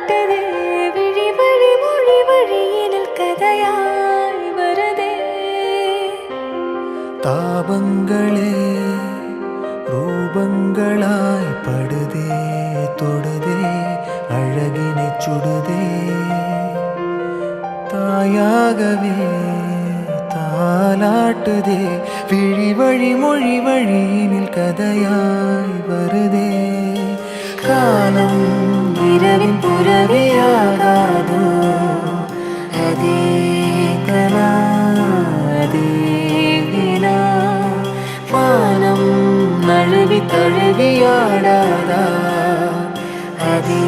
தாலாட்டுதே விழி வழி மொழி வழியினில் கதையாய் வருதே தாபங்களே ரூபங்களாய் படுதே தொடுதே அழகினை சுடுதே தாயாகவே தாலாட்டுதே விழி வழி மொழி வழியினில் கதையாய் வருதே காலம் இரவின் புறவியாகாதோ அதே கனா அதே வினா வானம் நழுவி தழுவியாடாதா அதே